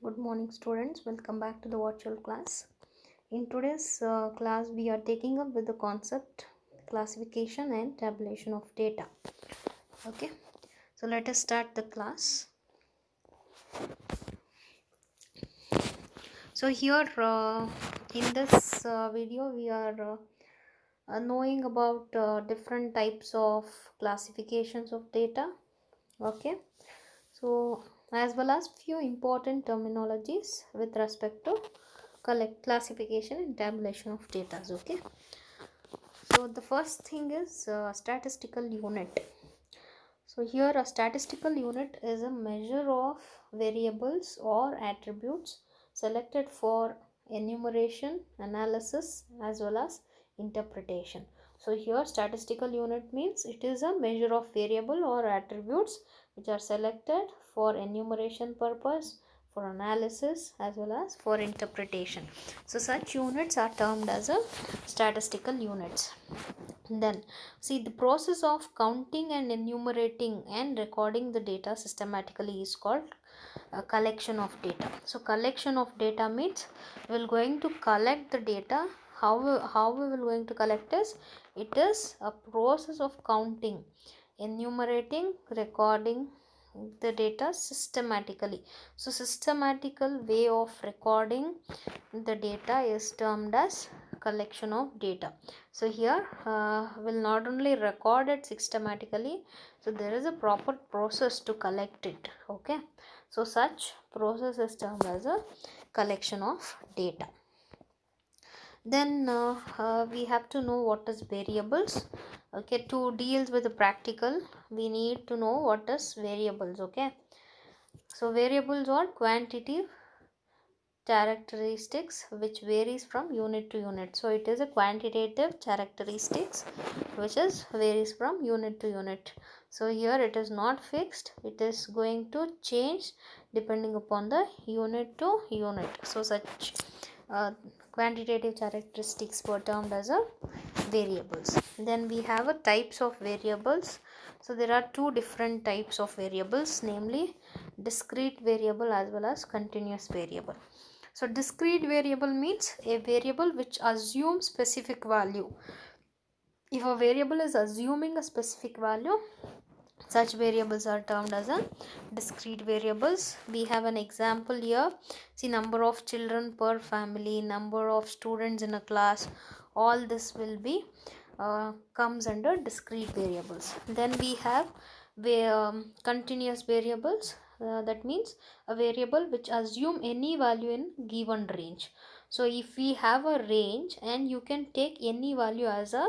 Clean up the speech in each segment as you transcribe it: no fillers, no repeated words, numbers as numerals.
Good morning, students. Welcome back to the virtual class. In today's class, we are taking up with the concept classification and tabulation of data. Okay, so let us start the class. So here in this video, we are knowing about different types of classifications of data. Okay, so as well as few important terminologies with respect to classification and tabulation of data. Okay, so the first thing is statistical unit. So here a statistical unit is a measure of variables or attributes selected for enumeration, analysis as well as interpretation. So here statistical unit means it is a measure of variable or attributes which are selected for enumeration purpose, for analysis as well as for interpretation. So such units are termed as a statistical units. Then see, the process of counting and enumerating and recording the data systematically is called a collection of data. So collection of data means we will going to collect the data. How we will going to collect is, it is a process of counting, enumerating, recording the data systematically. So systematical way of recording the data is termed as collection of data. So here will not only record it systematically, so there is a proper process to collect it. Okay, so such process is termed as a collection of data. Then we have to know what is variables. Okay, to deal with the practical, we need to know what is variables. Okay, so variables are quantitative characteristics which varies from unit to unit. So it is a quantitative characteristics which is varies from unit to unit. So here it is not fixed, it is going to change depending upon the unit to unit. So such quantitative characteristics were termed as a variables. Then we have a types of variables. So there are two different types of variables, namely discrete variable as well as continuous variable. So discrete variable means a variable which assumes specific value. If a variable is assuming a specific value, such variables are termed as a discrete variables. We have an example here. See, number of children per family, number of students in a class, all this will be comes under discrete variables. Then we have continuous variables. That means a variable which assume any value in given range. So if we have a range and you can take any value as a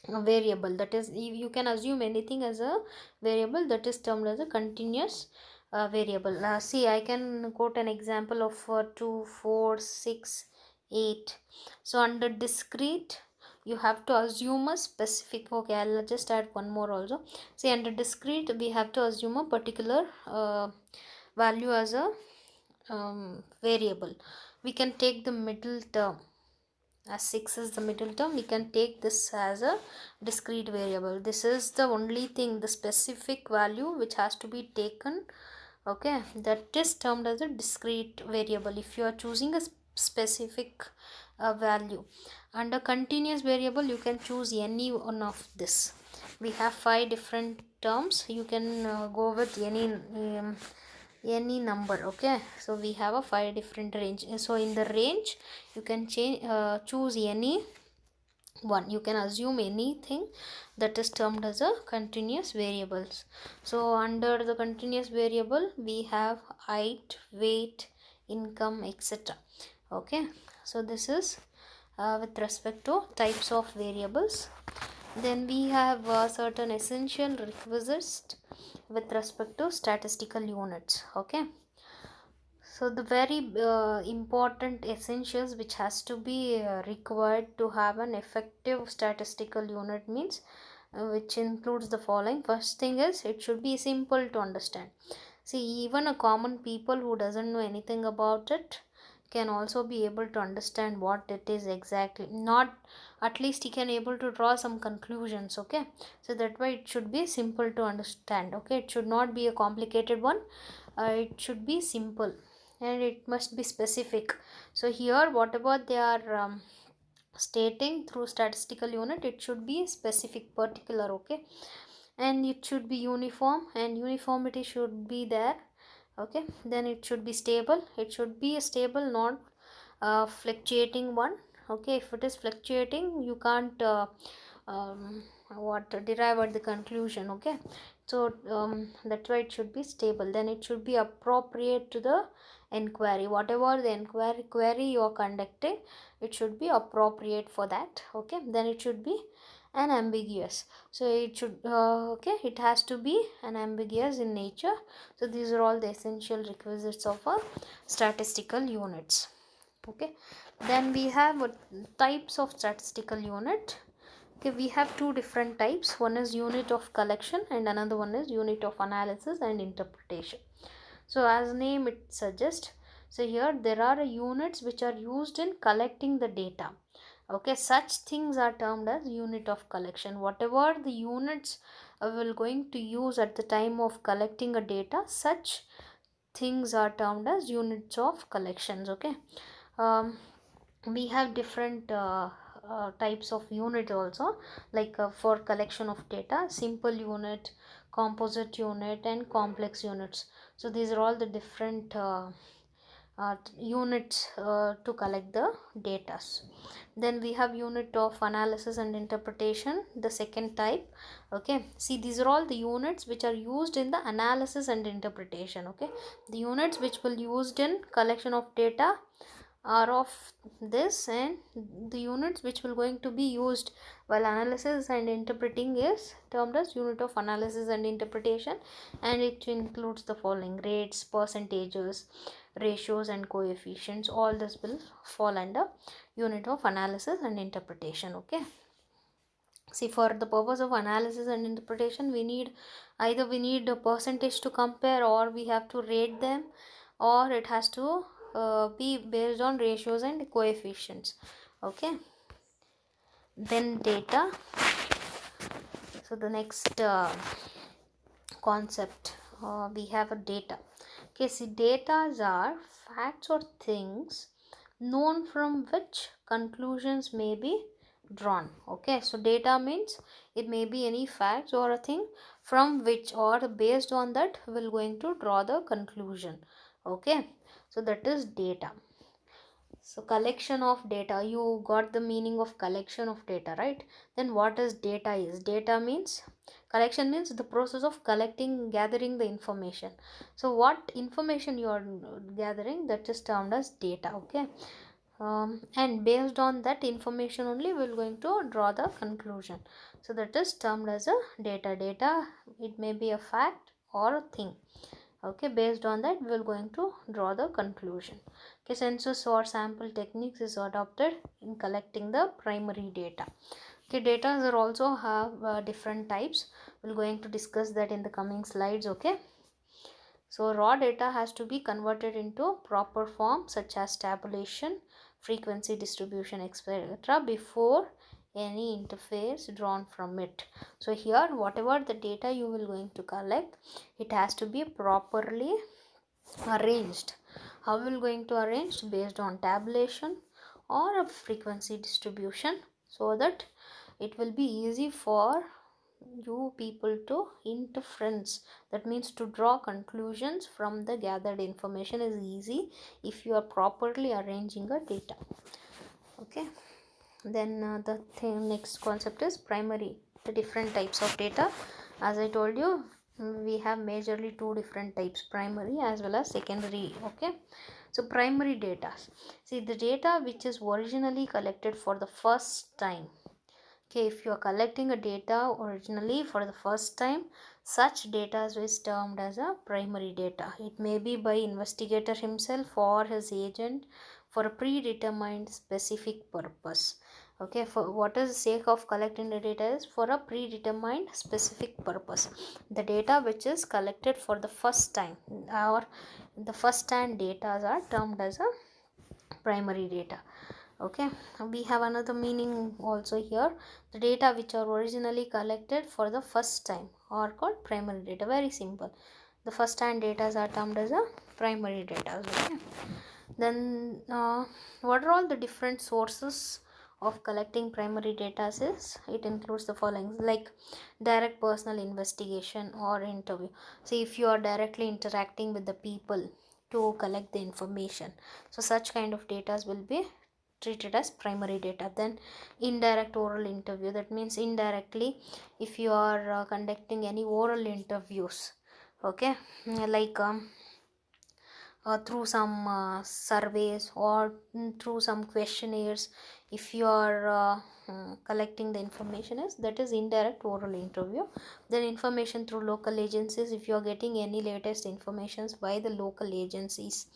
variable, that is, you can assume anything as a variable, that is termed as a continuous variable. See, I can quote an example of 2, 4, 6, 8. So under discrete you have to assume a specific, okay, I'll just add one more also. See, under discrete we have to assume a particular value as a variable. We can take the middle term, as 6 is the middle term, we can take this as a discrete variable. This is the only thing, the specific value which has to be taken. Okay, that is termed as a discrete variable if you are choosing a specific value. Under continuous variable you can choose any one of this. We have 5 different terms, you can go with any number. Okay, so we have a 5 different range. So in the range you can choose any one, you can assume anything, that is termed as a continuous variables. So under the continuous variable we have height, weight, income, etc. Okay, so this is with respect to types of variables. Then we have certain essential requisites with respect to statistical units. Okay, so the very important essentials which has to be required to have an effective statistical unit means which includes the following. First thing is, it should be simple to understand. See, even a common people who doesn't know anything about it can also be able to understand what it is exactly. Not, at least he can able to draw some conclusions. Okay, so that way it should be simple to understand. Okay, it should not be a complicated one. it should be simple and it must be specific. So here whatever they are stating through statistical unit, it should be specific, particular, okay, and it should be uniform, and uniformity should be there, okay. Then it should be stable, it should be a stable, not fluctuating one, okay. If it is fluctuating, you can't what derive at the conclusion, okay. So that's why it should be stable. Then it should be appropriate to the inquiry, whatever the inquiry query you are conducting, it should be appropriate for that, okay. Then it should be unambiguous, so it should okay, it has to be unambiguous in nature. So these are all the essential requisites of a statistical units, okay. Then we have types of statistical unit, okay. We have two different types, one is unit of collection and another one is unit of analysis and interpretation. So as name it suggests, so here there are units which are used in collecting the data, okay. Such things are termed as unit of collection. Whatever the units will going to use at the time of collecting a data, such things are termed as units of collections, okay. We have different types of unit also, like for collection of data, simple unit, composite unit and complex units. So these are all the different units to collect the data. Then we have unit of analysis and interpretation, the second type, okay. See, these are all the units which are used in the analysis and interpretation, okay. The units which will used in collection of data are of this, and the units which will going to be used while analysis and interpreting is termed as unit of analysis and interpretation, and it includes the following: rates, percentages, ratios and coefficients. All this will fall under unit of analysis and interpretation, okay. See, for the purpose of analysis and interpretation, we need either a percentage to compare, or we have to rate them, or it has to be based on ratios and coefficients, okay. Then data. So the next concept, we have a data, okay. See, data are facts or things known from which conclusions may be drawn, okay. So data means it may be any facts or a thing from which or based on that we're going to draw the conclusion, okay. So that is data. So collection of data, you got the meaning of collection of data, right? Then what is data is? Data means, collection means the process of collecting, gathering the information. So what information you are gathering, that is termed as data, okay. And based on that information only we are going to draw the conclusion. So that is termed as a data. Data, it may be a fact or a thing, okay. Based on that we are going to draw the conclusion, okay. Census or sample techniques is adopted in collecting the primary data, okay. Data are also have different types. We're going to discuss that in the coming slides, okay. So raw data has to be converted into proper form such as tabulation, frequency distribution, etc. before any interface drawn from it. So here whatever the data you will going to collect, it has to be properly arranged. How we will going to arrange? Based on tabulation or a frequency distribution, so that it will be easy for you people to interference, that means to draw conclusions from the gathered information is easy if you are properly arranging a data, okay. Then the next concept is primary, the different types of data. As I told you, we have majorly two different types, primary as well as secondary, okay. So primary data, see, the data which is originally collected for the first time, okay. If you are collecting a data originally for the first time, such data is termed as a primary data. It may be by investigator himself or his agent for a predetermined specific purpose, okay. For what is the sake of collecting the data is for a predetermined specific purpose. The data which is collected for the first time or the first hand data are termed as a primary data, okay. We have another meaning also here. The data which are originally collected for the first time are called primary data. Very simple. The first hand data are termed as a primary data. Okay. Then what are all the different sources of collecting primary data? Is it includes the following, like direct personal investigation or interview. See, if you are directly interacting with the people to collect the information, so such kind of data will be treated as primary data. Then indirect oral interview, that means indirectly if you are conducting any oral interviews, okay, like through some surveys or through some questionnaires, if you are collecting the information, is that is indirect oral interview. Then information through local agencies, if you are getting any latest informations by the local agencies,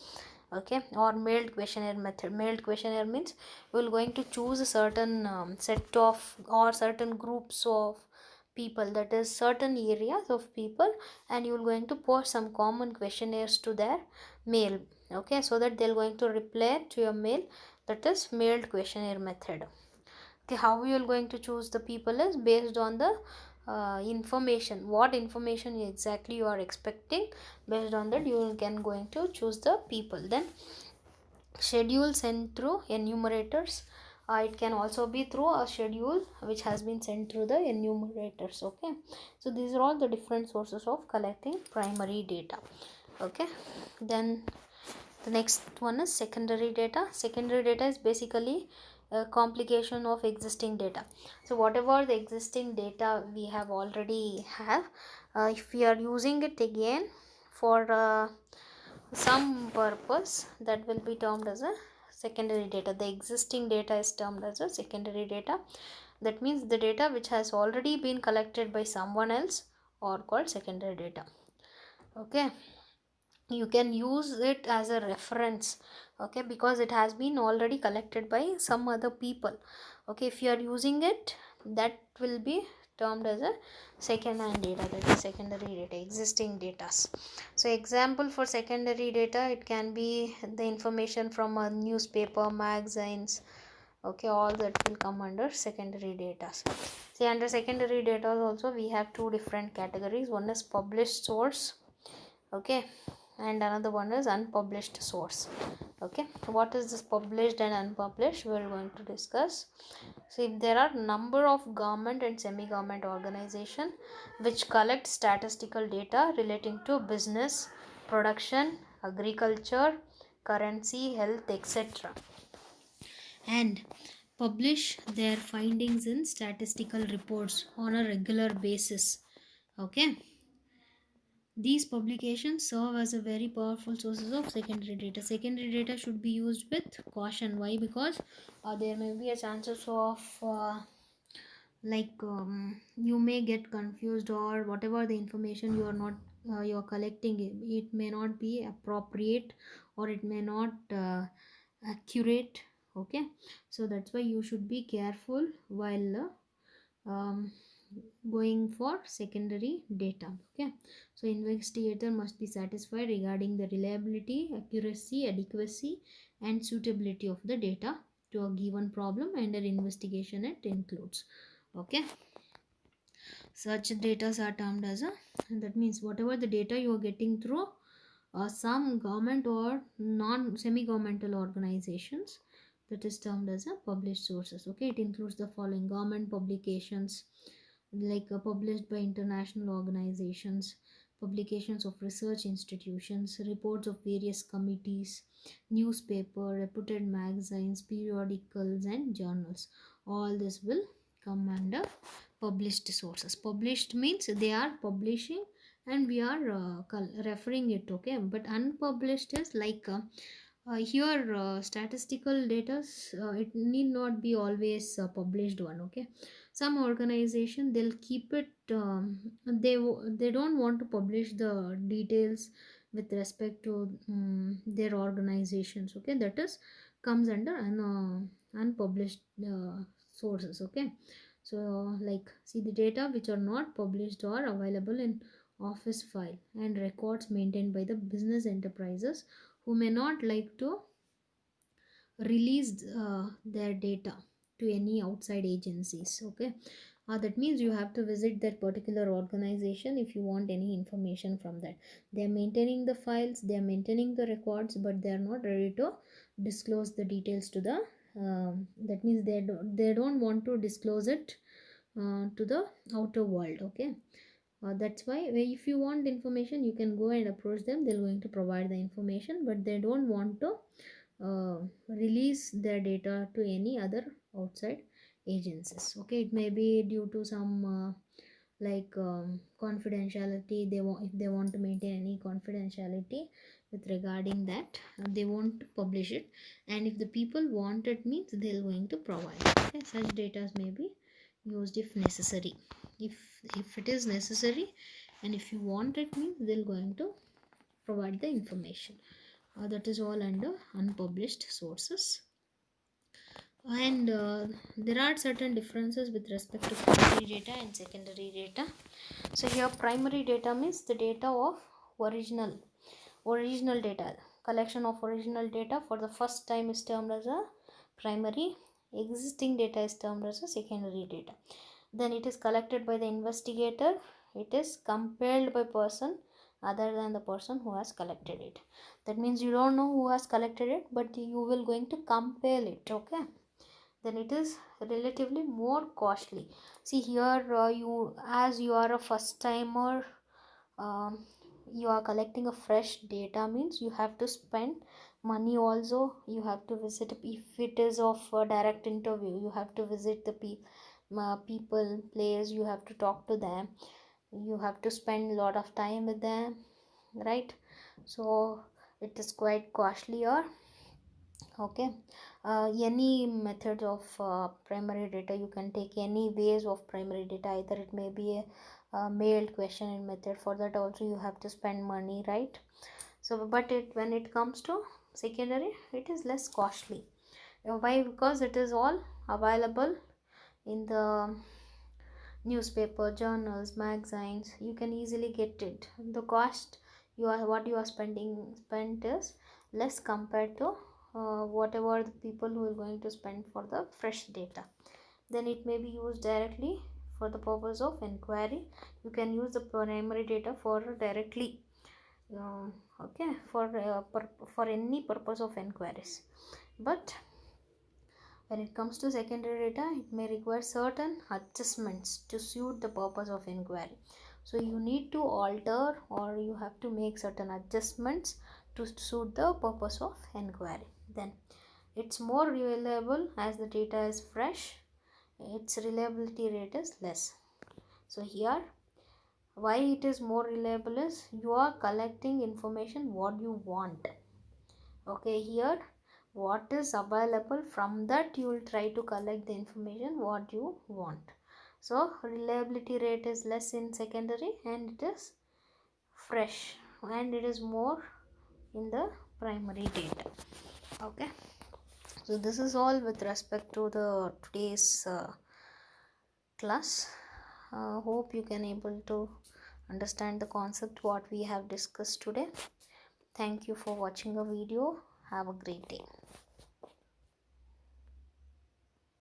okay. Or mailed questionnaire method. Mailed questionnaire means you will going to choose a certain set of or certain groups of people, that is certain areas of people, and you will going to post some common questionnaires to their mail, okay, so that they're going to reply to your mail. That is mailed questionnaire method. Okay, how you are going to choose the people is based on the information, what information exactly you are expecting. Based on that you can going to choose the people. Then schedule sent through enumerators. It can also be through a schedule which has been sent through the enumerators. Okay, so these are all the different sources of collecting primary data. Okay, then the next one is secondary data. Secondary data is basically a complication of existing data. So whatever the existing data we have already have, if we are using it again for some purpose, that will be termed as a secondary data. The existing data is termed as a secondary data. That means the data which has already been collected by someone else are called secondary data. Okay, you can use it as a reference, okay, because it has been already collected by some other people. Okay, if you are using it, that will be termed as a second hand data, that is secondary data, existing data. So example for secondary data, it can be the information from a newspaper, magazines, okay, all that will come under secondary data. See, under secondary data also we have two different categories. One is published source, okay, and another one is unpublished source. Okay, what is this published and unpublished, we are going to discuss. So if there are number of government and semi-government organization which collect statistical data relating to business, production, agriculture, currency, health, etc., and publish their findings in statistical reports on a regular basis, okay, these publications serve as a very powerful sources of secondary data. Secondary data should be used with caution. Why? Because there may be a chances of you may get confused, or whatever the information you are not you are collecting, it may not be appropriate, or it may not accurate. Okay, so that's why you should be careful while going for secondary data. Okay, so investigator must be satisfied regarding the reliability, accuracy, adequacy and suitability of the data to a given problem under investigation it includes. Okay, such data are termed as a, that means whatever the data you are getting through some government or non semi governmental organizations, that is termed as a published sources. Okay, it includes the following: government publications, like published by international organizations, publications of research institutions, reports of various committees, newspaper, reputed magazines, periodicals and journals. All this will come under published sources. Published means they are publishing and we are referring it. Okay, but unpublished is like here statistical data, it need not be always published one. Okay, some organization they'll keep it, they don't want to publish the details with respect to their organizations. Okay, that is comes under unpublished sources. Okay, so like see the data which are not published or available in office file and records maintained by the business enterprises who may not like to release their data to any outside agencies. Okay, That means you have to visit that particular organization if you want any information from that. They are maintaining the files, they are maintaining the records, but they are not ready to disclose the details to the that means they don't want to disclose it to the outer world. Okay, that's why if you want information, you can go and approach them. They're going to provide the information, but they don't want to release their data to any other outside agencies. Okay, it may be due to some confidentiality. They want, if they want to maintain any confidentiality with regarding that, they won't publish it. And if the people want it, means they're going to provide. Okay, such data may be used if necessary. If it is necessary and if you want it, means they're going to provide the information. That is all under unpublished sources. And there are certain differences with respect to primary data and secondary data. So here primary data means the data of original data. Collection of original data for the first time is termed as a primary. Existing data is termed as a secondary data. Then it is collected by the investigator. It is compiled by person other than the person who has collected it. That means you don't know who has collected it, but you will going to compile it. Okay, then it is relatively more costly. See here, you, as you are a first timer, um, you are collecting a fresh data, means you have to spend money. Also you have to visit, if it is of a direct interview, you have to visit the people place, you have to talk to them, you have to spend a lot of time with them, right? So it is quite costlier. Okay, any method of primary data, you can take any ways of primary data. Either it may be a mailed question and method, for that also you have to spend money, right? So but when it comes to secondary, it is less costly. Why? Because it is all available in the newspaper, journals, magazines. You can easily get it. The cost, what you are spent is less compared to whatever the people who are going to spend for the fresh data. Then it may be used directly for the purpose of inquiry. You can use the primary data for directly uh, okay, for any purpose of inquiries. But when it comes to secondary data, it may require certain adjustments to suit the purpose of inquiry. So you need to alter, or you have to make certain adjustments to suit the purpose of inquiry. Then it's more reliable as the data is fresh. Its reliability rate is less. So here, why it is more reliable is you are collecting information what you want. Okay, here what is available, from that you will try to collect the information what you want. So reliability rate is less in secondary, and it is fresh, and it is more in the primary data. Okay, so this is all with respect to the today's class. Hope you can able to understand the concept what we have discussed today. Thank you for watching a video. Have a great day.